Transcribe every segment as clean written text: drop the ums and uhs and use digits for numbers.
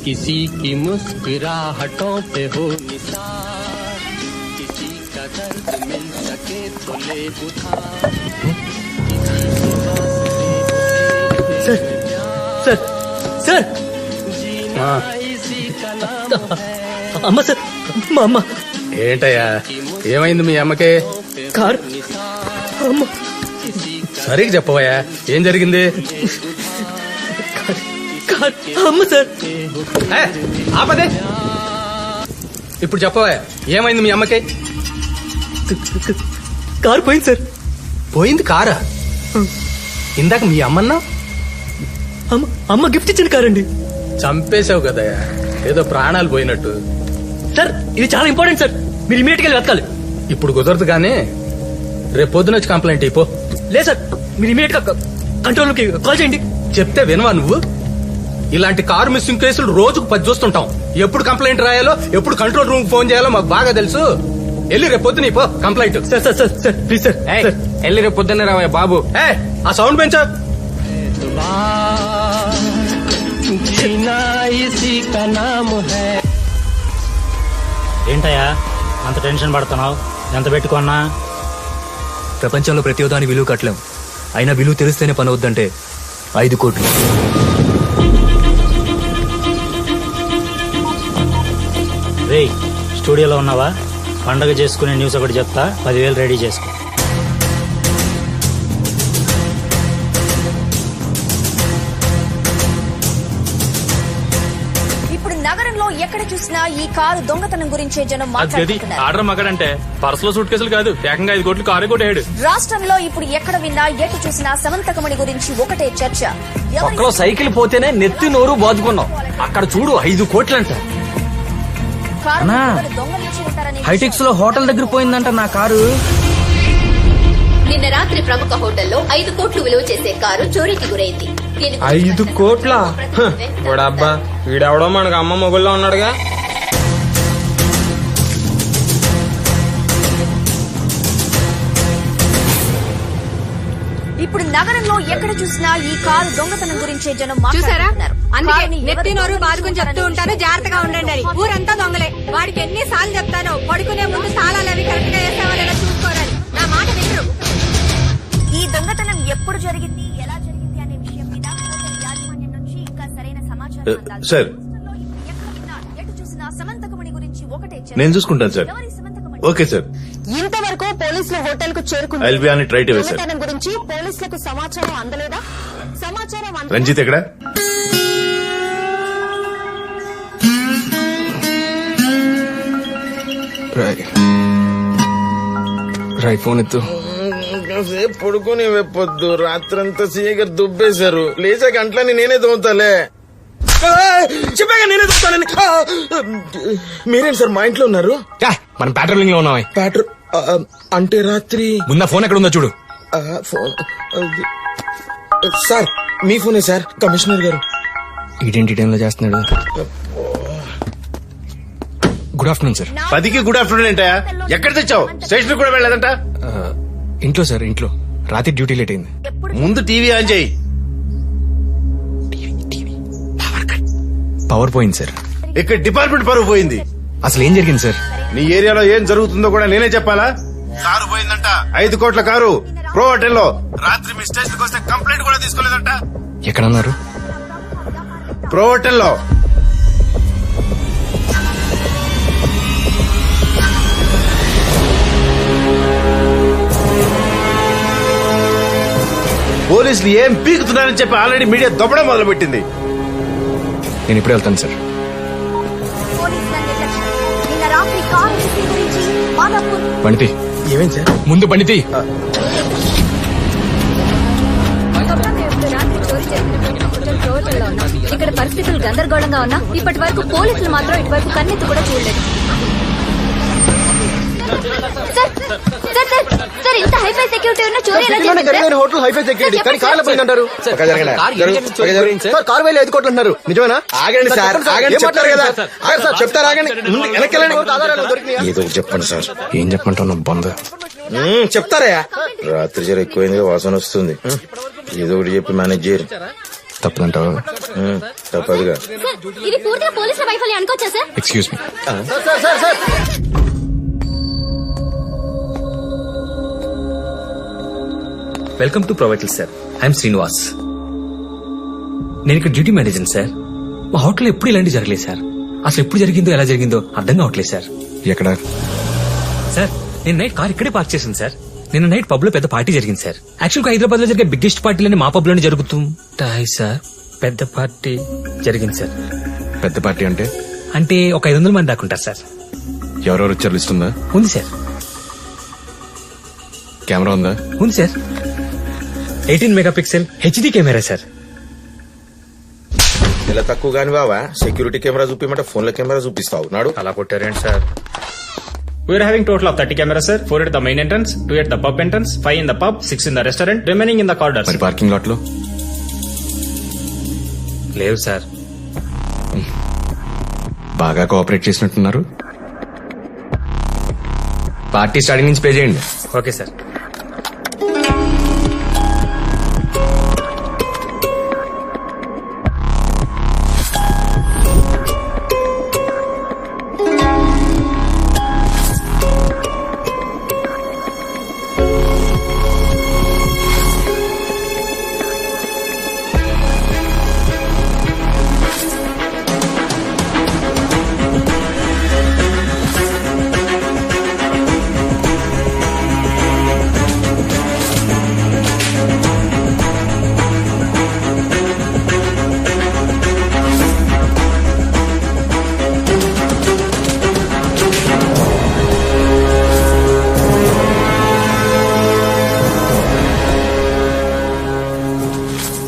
किसी की मुस्कुराहटों पे हो निसार, किसी का दर्द मिल सके तो ले उधार, సార్ సార్ అమ్మ సార్ మా అమ్మ. ఏంటయ్యా ఏమైంది మీ అమ్మకి? కార్ అమ్మ. సరిగ్గా చెప్పవయ్యా ఏం జరిగింది? కార్ అమ్మ సార్. ఆపదే. ఇప్పుడు చెప్పవయ్యా ఏమైంది మీ అమ్మకి? కార్ పోయింది సార్. పోయింది కారా? ఇందాక మీ అమ్మన్నా? అమ్మ గిఫ్ట్ ఇచ్చిన కారండి. చంపేశావు కదయ్యా, ఏదో ప్రాణాలు పోయినట్టు. సార్ ఇది చాలా ఇంపార్టెంట్ సార్, మీరు ఇమీడియట్ గా వెతకాలి. ఇప్పుడు కుదరదు కానీ రేపు పొద్దున వచ్చి కంప్లైంట్ అయిపో. లేదు సార్, మీరు ఇమీడియట్ గా కంట్రోల్ కి కాల్ చేయండి. చెప్తే వినవా నువ్వు? ఇలాంటి కారు మిస్సింగ్ కేసులు రోజుకు 10 చూస్తుంటాం. ఎప్పుడు కంప్లైంట్ రాయాలో, ఎప్పుడు కంట్రోల్ రూమ్ ఫోన్ చేయాలో మాకు బాగా తెలుసు. వెళ్ళి రేపు పొద్దున అయిపో complaint. Sir sir sir sir please sir. వెళ్ళి రేపు పొద్దున్నే రావయ్య బాబు. ఆ సౌండ్ పెంచా. जीना इसी का नाम है. ఏంటయ్యా అంత టెన్షన్ పడుతున్నావు? ఎంత పెట్టుకున్నా? ప్రపంచంలో ప్రతి దాని విలువ కట్టలేం, అయినా విలువ తెలిస్తేనే పని అవుద్దంటే 5 కోట్లు. రేయ్ స్టూడియోలో ఉన్నావా? పండగ చేసుకునే న్యూస్ ఒకటి చెప్తా, 10,000 రెడీ చేసుకో. నగరంలో ఎక్కడ చూసినా ఈ కారు దొంగతనం గురించే జనం మాట్లాడుతున్నారు. ఆర్డర్ మగాడంటే పర్సులో సూట్ కేసులు కాదు, ఏకంగా 5 కోట్లు కారే కొట్టాడు. రాష్ట్రంలో ఇప్పుడు ఎక్కడ విన్నా ఎటు చూసినా సమంతకమణి గురించి ఒకటే చర్చ. ఒక్కలో సైకిల్ పోతేనే నెత్తి నోరు బాదుకున్నాం, అక్కడ చూడు 5 కోట్లంట. హైటెక్స్ లో హోటల్ దగ్గర పోయిందంట నా కారు. నిన్న రాత్రి ప్రముఖ హోటల్లో 5 కోట్లు విలువ చేసే కారు చోరీకి గురైంది. 5 కోట్ల? వాడబ్బా వీడెవడో మనకు అమ్మ మొగుల్లో ఉన్నాడుగా. ఇప్పుడు నగరంలో ఎక్కడ చూసినా ఈ కారు దొంగతనం గురించే జనం చూసారా? మాట్లాడుతున్నారు. అందుకే నెత్తి నోరు బాదుకుని చెప్తూ ఉంటాను, జాగ్రత్తగా ఉండండి అని. ఊరంతా దొంగలే. వాడికి ఎన్నిసార్లు చెప్తాను, పడుకునే ముందు తాళాలు అవి కరెక్ట్ గా వేస్తావా లేదా చూసుకోరని. నా మాట వినరు. ఈ దొంగతనం ఎప్పుడు జరిగింది, ఎలా జరిగింది అనే విషయం మీద హోటల్ యాజమాన్యం నుంచి ఇంకా సరైన సమాచారం అందాలి. సార్ ఎక్కడ విన్నా ఎటు చూసినా సమంతకమణి గురించి ఒకటే చర్చ. నేను చూసుకుంటాను సార్. ఎవరి సమంతకమణి? Okay sir. ఇంతవరకు పోలీసులు హోటల్ కు చేరుకున్న I'll be on it right away, sir. దొంగతనం గురించి పోలీసులకు సమాచారం అందలేదా? సమాచారం రంజిత్ ఎక్కడ? రాయ్ ఫోన్ ఎత్తు. పడుకుని వెప్పొద్దు, రాత్రంతా సీగర్ దుబ్బేశారు. లేచా గంటలని నేనే దోతాలే. చెప్పాక నేనే దోతానని. మీరేం సార్ మా ఇంట్లో ఉన్నారు? మనం ప్యాట్రోలింగ్ లో ఉన్నాం. ప్యాట్రో అంటే రాత్రి ముందు ఫోన్ ఎక్కడ ఉందో చూడు. ఫోన్ సార్, మీ ఫోనే సార్. కమిషనర్ గారు ఐడెంటిటీ టైంలో చేస్తున్నాడు. Good afternoon sir. 10కి గుడ్ ఆఫ్టర్నూన్ ఏంటయా? ఎక్కడ తెచ్చావు? స్టేషన్ కూడా వెళ్ళలేదంట. ఇంట్లో సార్, ఇంట్లో. రాత్రి డ్యూటీ లేట్ అయింది. ముందు టీవీ ఆన్ చేయి. పవర్ పోయింది సార్. ఇక్కడ డిపార్ట్మెంట్ పరువు పోయింది. అసలు ఏం జరిగింది సార్? నీ ఏరియాలో ఏం జరుగుతుందో కూడా నేనే చెప్పాలా? కారు పోయిందంట, 5 కోట్ల కారు ప్రో హోటల్లో. రాత్రి మీ స్టేషన్ వస్తే కంప్లైంట్ కూడా తీసుకోలేదంట. ఎక్కడన్నారు? ప్రో హోటల్లో. పోలీసులు ఏం పీకుతున్నారని చెప్పి ఆల్రెడీ మీడియా దొబ్బడం మొదలు పెట్టింది. నేను ఇప్పుడే వెళ్తాను సార్. పోలీసుల నిర్లక్ష్యం. నిన్న రాత్రి కారు మిస్సింగ్ గురించి మాదాపూర్. బండితి. ఏమైంది సార్? ముందు బండితి. ఇక్కడ పరిస్థితులు గందరగోళంగా ఉన్నా ఇప్పటి వరకు పోలీసులు మాత్రం ఇటువైపు కన్నెత్తి కూడా చూడలేదు. సార్ ఇంత హైఫై సెక్యూరిటీ ఉన్న చోరీ హోటల్ హైఫై సెక్యూరిటీ కానీ కార్లో పోయిందంటారు. కారు వేలు 5 కోట్లు అంటున్నారు. నిజమేనా? ఆగండి సార్, ఆగండి చెప్తారు కదా. సార్ చెప్తారు, ఆగండి. ఏదో చెప్పండి సార్. ఏం చెప్పమంటావు బొంద? చెప్తారా? రాత్రి జర ఎక్కువైంది, వాసన వస్తుంది. ఏదో ఒకటి చెప్పి మేనేజ్ చేయరు. తప్పదంటావా? తప్పదుగా. ఇది పూర్తిగా పోలీసుల వైఫల్యం అనుకోవచ్చా sir? Excuse me. Welcome to Provital sir. I'm Srinivas. నేను ఇక్కడ డ్యూటీ మేనేజర్ సార్. మా హోటల్ ఎప్పుడు ఇలాంటి జరగలేదు సార్. అసలు ఎప్పుడు జరిగిందో ఎలా జరిగిందో అర్థం కావట్లేదు సార్. ఎక్కడ? సార్ నేను నైట్ కార్ ఇక్కడే పార్క్ చేశాను సార్. నిన్న నైట్ పబ్ లో పెద్ద పార్టీ జరిగింది సార్. యాక్చువల్ గా హైదరాబాద్ లో జరిగే బిగ్గెస్ట్ పార్టీలని మా పబ్ లోనే జరుగుతుంటాయి సార్. పెద్ద పార్టీ జరిగింది సార్. పెద్ద పార్టీ అంటే? అంటే ఒక 500 మంది దాకా ఉంటారు సార్. ఎవరెవరు వచ్చారు లిస్ట్ ఉందా? ఉంది సార్. కెమెరా ఉందా? ఉంది sir. 18 megapixel HD camera sir. ఇలా తక్కువ గాని బావా, సెక్యూరిటీ కెమెరా చూపిమంటే ఫోన్ లో కెమెరా చూపిస్తావు నాడు. అలా కొట్టారేంటి sir? We are having total of 30 cameras, sir. 4 at the main entrance, 2 at the pub entrance, 5 in the pub, 6 in the restaurant, remaining in the corridors. మరి parking lot లో లేవు సార్. బాగా cooperate చేసినట్టున్నారు. పార్టీ స్టార్టింగ్ నుంచి pay చేయండి. Okay sir.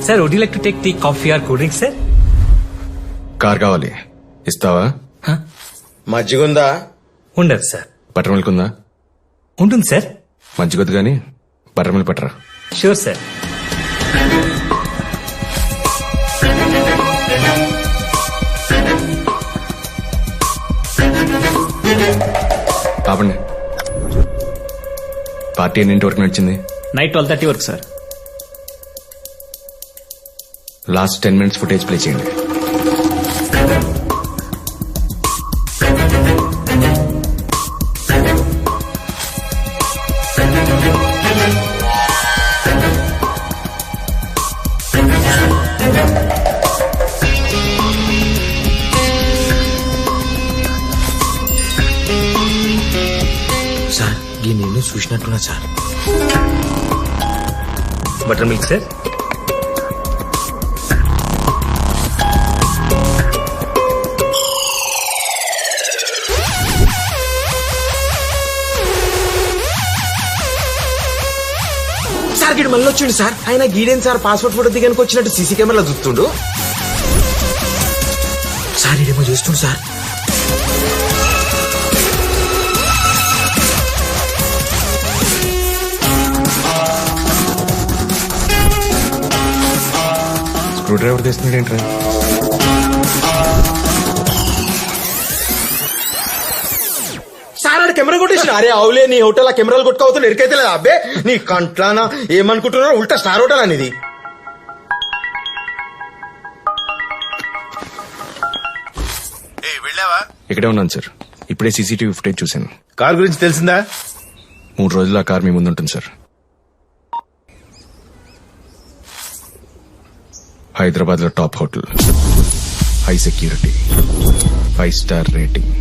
Sir would you like to take tea, coffee or cool drink sir? Car కావాలి, ఇస్తావా? మజ్జిగుందా? ఉండదు సార్. బటర్ మిల్క్ ఉందా? ఉంటుంది సార్. మజ్జిగొద్దు గానీ బటర్ మిల్క్ పట్టరా. Sure sir. ఆపండి. పార్టీ ఎన్నింటి వరకు నడిచింది? నైట్ 12:30 వరకు, sir. Last 10 minutes footage play చేయండి. సార్ ఈ నేను చూసినట్టున్నా sir. Butter milk sir. Sir గీడు మళ్ళీ వచ్చిండు సార్. ఆయన గీడేం సార్ పాస్పోర్ట్ ఫోటో దిగానికి వచ్చినట్టు సీసీ కెమెరాలో చూస్తుండు సార్. ఇడేమో చూస్తుండు సార్. స్క్రూ డ్రైవర్ తెస్తున్నాడు ఏంట్రా? సార్ ఆడ కెమెరా కొట్టేసిన. అరే అవులే, నీ హోటల్ ఆ కెమెరాలు కొట్టుకోవద్దు ఎరికైతే లేదా అబ్బే? నీ కంట్లానా ఏమనుకుంటున్నావు? ఉల్టా స్టార్ హోటల్ అనేది. వెళ్ళావా? ఇక్కడే ఉన్నాను సార్. ఇప్పుడే సీసీటీవీ ఫుటేజ్ చూశాను. కార్ గురించి తెలిసిందా? 3 రోజులు ఆ కార్ మీ ముందు ఉంటుంది సార్. హైదరాబాద్ లో top hotel, high security, 5 star rating,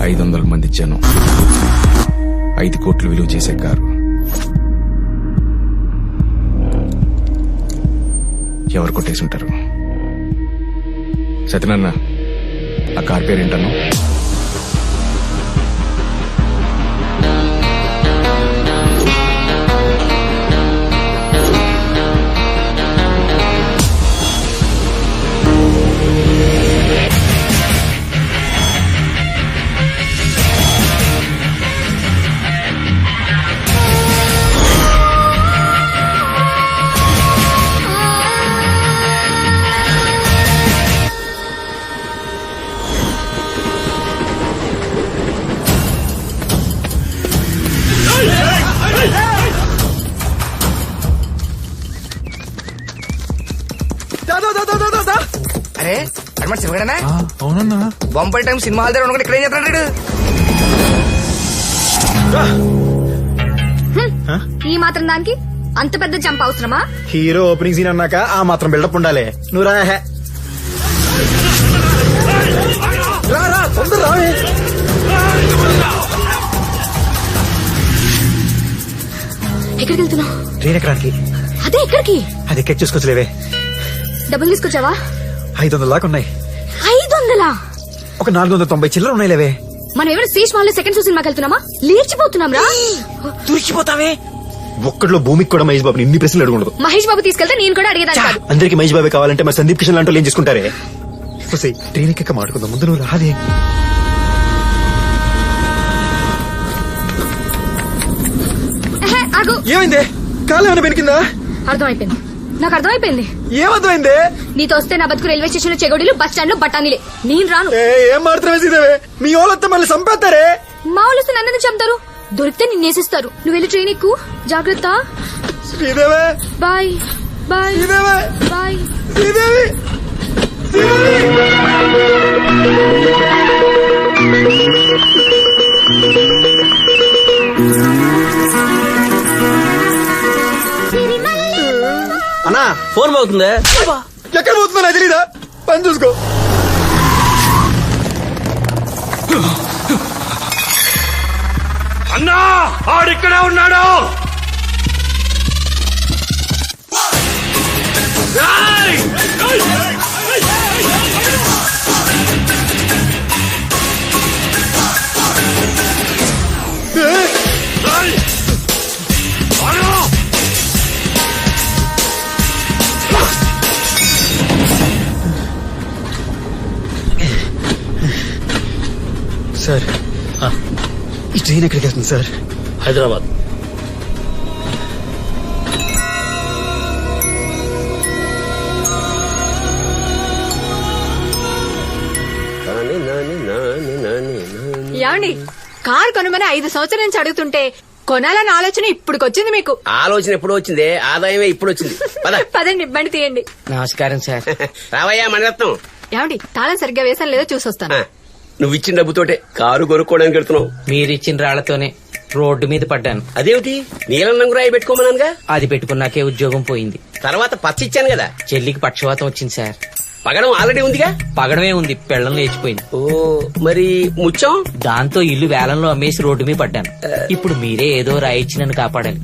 500 మంది జనం, 5 కోట్లు విలువ చేసే కారు. ఎవరు కొట్టేసి ఉంటారు? సత్యనారాయణ, ఆ కార్ పేరు ఏంటన్నా? అరే అన్నమాట శివగడనా అవునన్నా బొంబాయి టైం సినిమా హాల్ దగ్గర ఉండకుండా ఇక్కడ ఏం చేస్తున్నాడు ఈ మాత్రం దానికి అంత పెద్ద జంప్ అవసరమా? హీరో ఓపెనింగ్ సీన్ అన్నాక ఆ మాత్రం బిల్డప్ ఉండాలి. నువ్వు రా తొందర రావే. ఎక్కడికి వెళ్తున్నావు? ట్రైన్ ఎక్కడానికి. అదే ఎక్కడికి? అది ఎక్కడ చూసుకోవచ్చులేవే. డబ్బులు తీసుకొచ్చావా? 500 దాకా ఉన్నాయి. 500? ఒక 490 చిల్లర ఉన్నాయి లేవే. మనం ఏమైనా స్టేజ్ మాల్ సెకండ్ షో సినిమాకి వెళ్తున్నామా? లేచిపోతున్నాం రా. తుడిచిపోతావే. ఒక్కట్లో భూమికి కూడా మహేష్ బాబుని ఇన్ని ప్రశ్నలు అడుగుండదు. మహేష్ బాబు తీసుకెళ్తే నేను కూడా అడిగేదాన్ని కాదు. అందరికి మహేష్ బాబే కావాలంటే మరి సందీప్ కిషన్ లాంటి ఏం చేసుకుంటారే. ట్రైన్ ఎక్క మాట్లాడుకుందాం. ముందు నువ్వు రాదే. ఏమైంది? కాలు ఏమైనా పెరిగిందా? అర్థమైపోయింది, నాకు అర్థమైపోయింది. ఏమర్థమైంది? నీతో వస్తే నా బతుకు రైల్వే స్టేషన్ లో చెగోడీలు, బస్ స్టాండ్ లో బఠానీలే. నేను రాను. ఏం మాత్రమే సీదేవే, మీ వాళ్ళతో మళ్ళీ చంపేస్తారే. మా వాళ్ళు వస్తే నన్ను చంపుతారు, దొరికితే నిన్నేసిస్తారు. నువ్వు వెళ్ళి ట్రైన్ ఎక్కు. జాగ్రత్త. Sridevi bye. Bye. Sridevi bye. Sridevi. అన్నా ఫోన్ పోతుందే. ఎక్కడ పోతుందో నాకు తెలీదా? పని చూసుకో. అన్నా ఆడిక్కడే ఉన్నాడు. సార్ ఈ ట్రైన్ ఎక్కడికి వెళ్తుంది సార్? హైదరాబాద్. ఏమండి, కార్ కొనమని 5 సంవత్సరాల నుంచి అడుగుతుంటే కొనాలని ఆలోచన ఇప్పుడుకొచ్చింది మీకు. ఆలోచన ఎప్పుడు వచ్చింది? ఆదాయమే ఇప్పుడు వచ్చింది. పదండి, బండి తీయండి. నమస్కారం సార్. రావయ్యా మణిరత్నం. ఏమండి, తాళం సరిగ్గా వేసాను లేదో చూసొస్తాను. నువ్వు ఇచ్చిన డబ్బుతోటే కారు కొనుక్కోవడానికి వెళ్తున్నావు. మీరిచ్చిన రాళ్లతోనే రోడ్డు మీద పడ్డాను. అదేమిటి? నీలం రంగు రాయి పెట్టుకోమన్నానుగా. అది పెట్టుకున్నాకే ఉద్యోగం పోయింది. తర్వాత పచ్చ ఇచ్చాను కదా. చెల్లికి పక్షవాతం వచ్చింది సార్. పగడం ఆల్రెడీ ఉందిగా. పగడమే ఉంది, పెళ్ళం లేచిపోయింది. ఓ మరి ముత్యం? దాంతో ఇల్లు వేలంలో అమ్మేసి రోడ్డు మీద పడ్డాను. ఇప్పుడు మీరే ఏదో రాయిచ్చి నన్ను కాపాడాలి.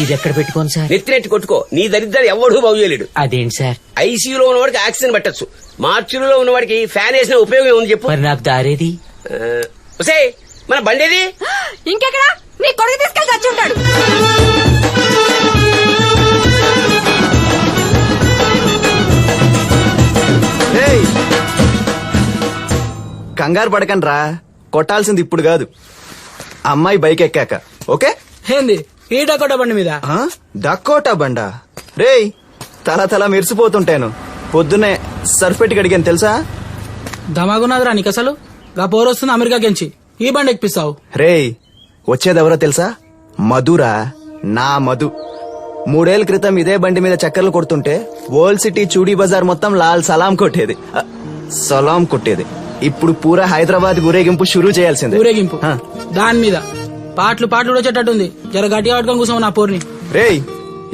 ఇది ఎక్కడ పెట్టుకోను సార్? నెత్తినెట్టి కొట్టుకో. నీ దరిద్రాలు ఎవడూ బాగు చేయలేడు. అదేంటి సార్? ఐసీయూలో ఉన్నవాడికి ఆక్సిజన్ పెట్టచ్చు, మార్చులో ఉన్నవాడికి ఫ్యాన్ వేసిన ఉపయోగం ఉంది చెప్పు. మరి నాకు దారేది? మన బండేది ఇంకెక్కడ? నీ కొడుకు తీసుకెళ్తే వచ్చి ఉంటాడు. కంగారు పడకండి రా, కొట్టాల్సింది ఇప్పుడు కాదు, అమ్మాయి బైక్ ఎక్కాక. ఓకే? ఏంది ఈ డకోటా బండి మీద? డకోటా బండా? రేయ్ తల తల మెరిసిపోతుంటాను. పొద్దున్నే సర్ఫ్ పెట్టి అడిగాను తెలుసా? దమాగున్నదిరా నీకు అసలు. గా పోరొస్తుంది అమెరికా గెంచి ఈ బండి ఎక్కిస్తావు. రేయ్ వచ్చేదెవరో తెలుసా? మధురా, నా మధు. 3 ఏళ్ల క్రితం ఇదే బండి మీద చక్కర్లు కొడుతుంటే ఓల్డ్ సిటీ చూడీ బజార్ మొత్తం లాల్ సలాం కొట్టేది. సలాం కొట్టేది. ఇప్పుడు పూరా హైదరాబాద్ ఊరేగింపు షురూ చేయాల్సిందే. ఊరేగింపు దాని మీద పాటలు పాటలు వచ్చేటట్టుంది. జర గట్టిగా పట్టుకొని కూర్చోవు నా పోర్ని. రేయ్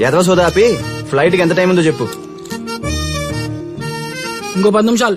ఎదవ సోదాపి ఫ్లైట్ కి ఎంత టైం ఉందో చెప్పు. ఇంకో 10 నిమిషాలు.